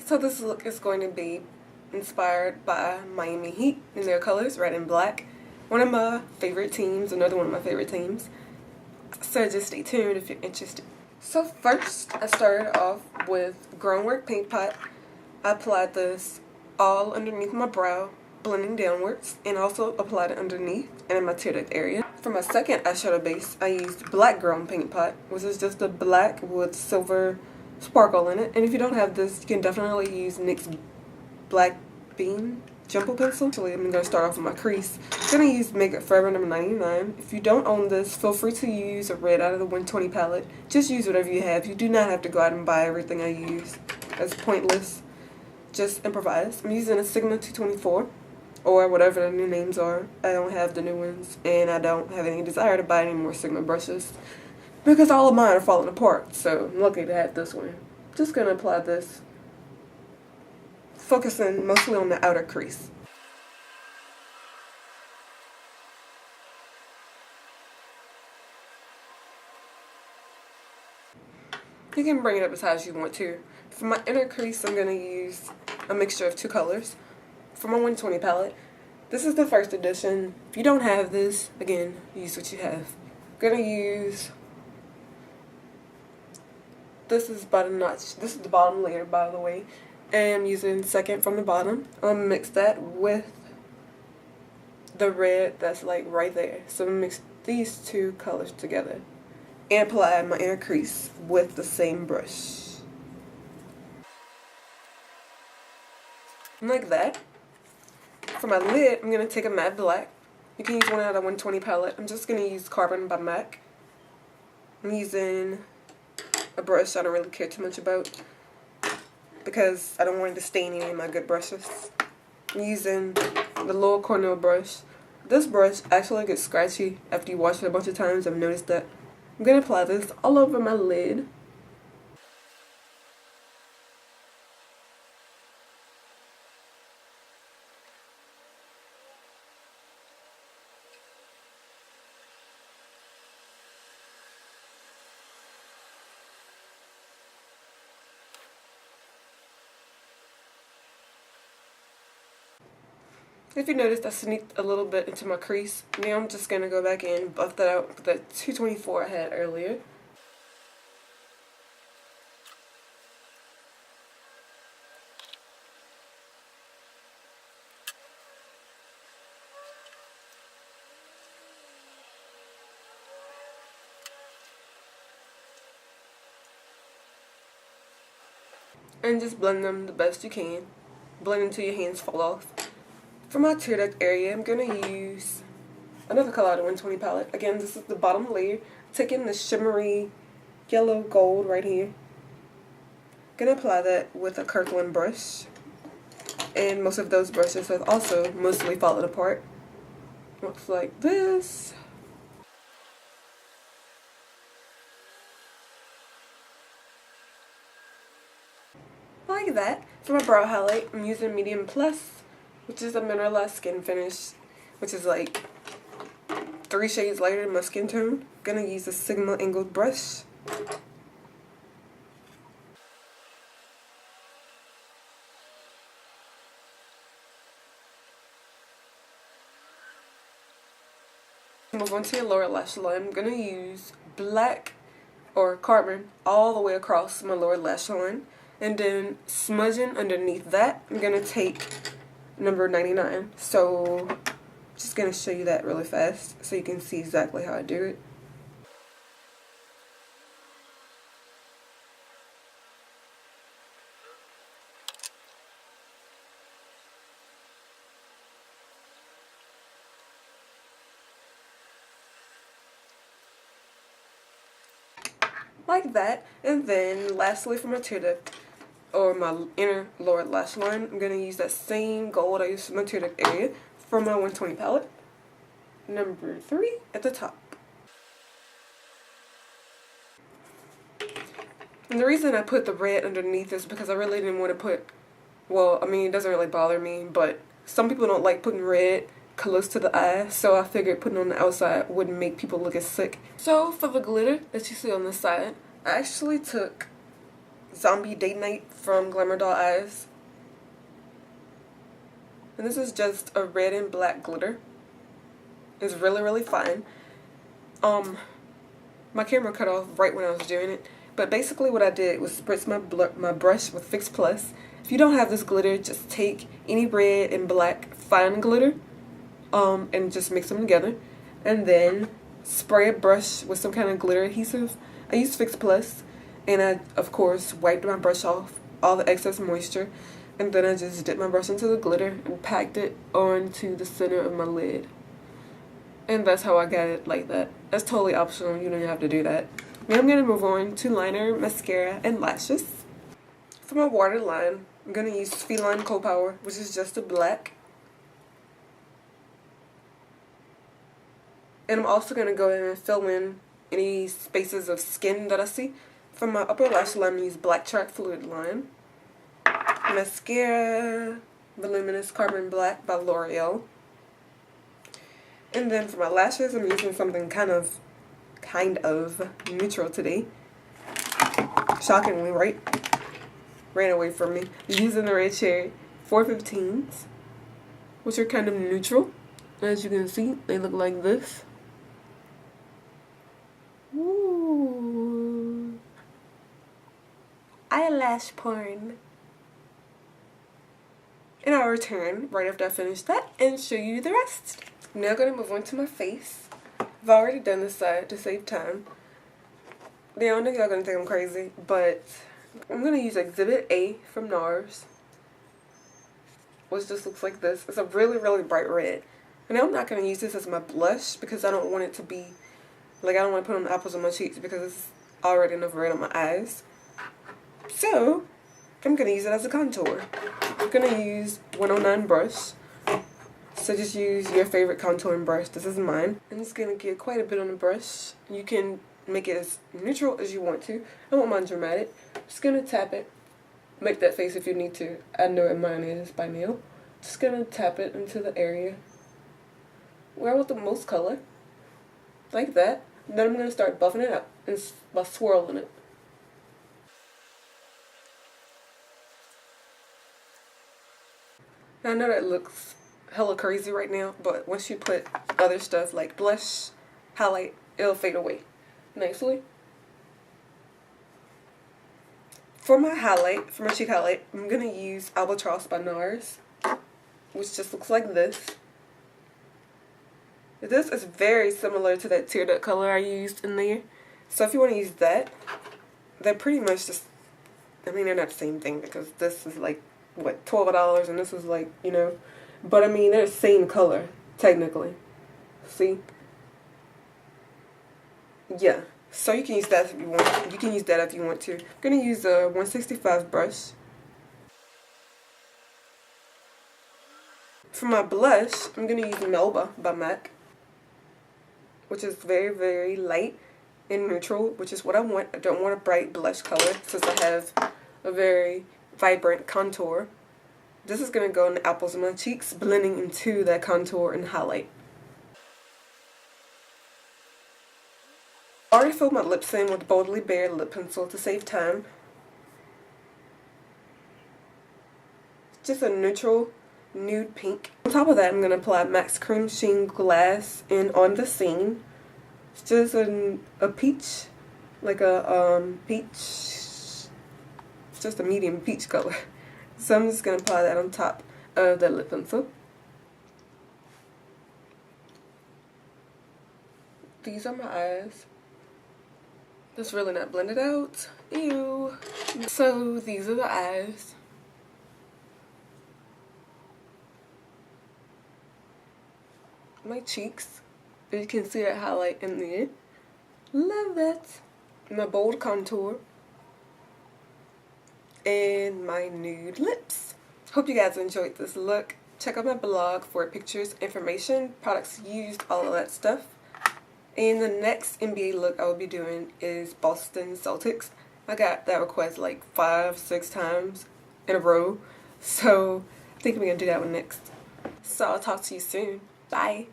So this look is going to be inspired by Miami Heat in their colors, red and black. One of my favorite teams, another one of my favorite teams. So just stay tuned if you're interested. So first, I started off with Groundwork Paint Pot. I applied this all underneath my brow, blending downwards, and also applied it underneath and in my tear duct area. For my second eyeshadow base, I used Black Ground Paint Pot, which is just a black with silver sparkle in it. And if you don't have this, you can definitely use NYX Black Bean Jumbo Pencil. Actually, I'm going to start off with my crease. I'm going to use Makeup Forever number 99. If you don't own this, feel free to use a red out of the 120 palette. Just use whatever you have. You do not have to go out and buy everything I use. That's pointless. Just improvise. I'm using a Sigma 224 or whatever the new names are. I don't have the new ones, and I don't have any desire to buy any more Sigma brushes because all of mine are falling apart, so I'm lucky to have this one. Just going to apply this, focusing mostly on the outer crease. You can bring it up as high as you want to. For my inner crease, I'm going to use a mixture of two colors. For my 120 palette, this is the first edition. If you don't have this, again, use what you have. I'm going to use, this is about a notch. This is the bottom layer, by the way. And I'm using second from the bottom. I'm going to mix that with the red that's like right there. So I'm going to mix these two colors together and apply my inner crease with the same brush. Like that. For my lid, I'm going to take a matte black. You can use one out of the 120 palette. I'm just going to use Carbon by MAC. I'm using a brush I don't really care too much about because I don't want it to stain any of my good brushes. I'm using the Lower Cornell brush. This brush actually gets scratchy after you wash it a bunch of times. I've noticed that. I'm going to apply this all over my lid. If you noticed, I sneaked a little bit into my crease. Now I'm just going to go back in and buff that out with the 224 I had earlier. And just blend them the best you can. Blend until your hands fall off. For my tear duct area, I'm going to use another color out of the 120 palette. Again, this is the bottom layer. Taking the shimmery yellow gold right here. Going to apply that with a Kirkland brush. And most of those brushes have also mostly fallen apart. Looks like this. Like that. For my brow highlight, I'm using Medium Plus, which is a mineralized skin finish, which is like 3 shades lighter than my skin tone. Gonna use a Sigma angled brush. Move on to your lower lash line. I'm gonna use black or carbon all the way across my lower lash line, and then smudging underneath that, I'm gonna take number 99. So just gonna show you that really fast so you can see exactly how I do it. Like that. And then lastly, for my tear duct or my inner lower lash line, I'm going to use that same gold I used for my tear duct area from my 120 palette. Number 3 at the top. And the reason I put the red underneath is because I really didn't want to put, well, I mean, it doesn't really bother me, but some people don't like putting red close to the eye, so I figured putting it on the outside wouldn't make people look as sick. So for the glitter that you see on the side, I actually took Zombie Date Night from Glamour Doll Eyes. And this is just a red and black glitter. It's really, really fine. My camera cut off right when I was doing it. But basically what I did was spritz my brush with Fix Plus. If you don't have this glitter, just take any red and black fine glitter and just mix them together. And then spray a brush with some kind of glitter adhesive. I used Fix Plus, and I, of course, wiped my brush off all the excess moisture. And then I just dipped my brush into the glitter and packed it onto the center of my lid. And that's how I got it like that. That's totally optional. You don't have to do that. Now I'm going to move on to liner, mascara, and lashes. For my waterline, I'm going to use Feline Coal Power, which is just a black. And I'm also going to go in and fill in any spaces of skin that I see. For my upper lash line, I'm going to use Black Track Fluid Line. Mascara, Voluminous Carbon Black by L'Oreal. And then for my lashes, I'm using something kind of neutral today. Shockingly, right? Ran away from me. I'm using the Red Cherry 415s, which are kind of neutral. As you can see, they look like this. Ooh. Eyelash porn. And I'll return right after I finish that and show you the rest. I'm now going to move on to my face. I've already done this side to save time. Now I know y'all going to think I'm crazy, but I'm going to use Exhibit A from NARS, which just looks like this. It's a really, really bright red. And now I'm not going to use this as my blush because I don't want it to be, like, I don't want to put on the apples on my cheeks because it's already enough red on my eyes. So, I'm going to use it as a contour. I'm going to use 109 brush. So just use your favorite contouring brush. This is mine. I'm just going to get quite a bit on the brush. You can make it as neutral as you want to. I want mine dramatic. Just going to tap it. Make that face if you need to. I know what mine is by now. Just going to tap it into the area where I want the most color. Like that. And then I'm going to start buffing it up and by swirling it. Now I know that looks hella crazy right now, but once you put other stuff like blush, highlight, it'll fade away nicely. For my highlight, for my cheek highlight, I'm going to use Albatross by NARS, which just looks like this. This is very similar to that tear duct color I used in there. So if you want to use that, they're pretty much just, I mean, they're not the same thing because this is like, what, $12 and this is like, you know, but I mean, they're the same color, technically. See? Yeah. So you can use that if you want. You can use that if you want to. I'm going to use a 165 brush. For my blush, I'm going to use Melba by MAC, which is very, very light and neutral, which is what I want. I don't want a bright blush color since I have a very vibrant contour. This is going to go in the apples of my cheeks, blending into that contour and highlight. I already filled my lips in with Boldly Bare lip pencil to save time. Just a neutral nude pink. On top of that, I'm going to apply MAC's Cream Sheen Glass in On the Scene. It's just a peach, like a peach, just a medium peach color. So I'm just going to apply that on top of the lip pencil. These are my eyes. That's really not blended out. Ew. So these are the eyes. My cheeks. You can see that highlight in there. Love that. My bold contour. And my nude lips. Hope you guys enjoyed this look. Check out my blog for pictures, information, products used, all of that stuff. And the next NBA look I will be doing is Boston Celtics. I got that request like 5-6 times in a row. So I think we're going to do that one next. So I'll talk to you soon. Bye.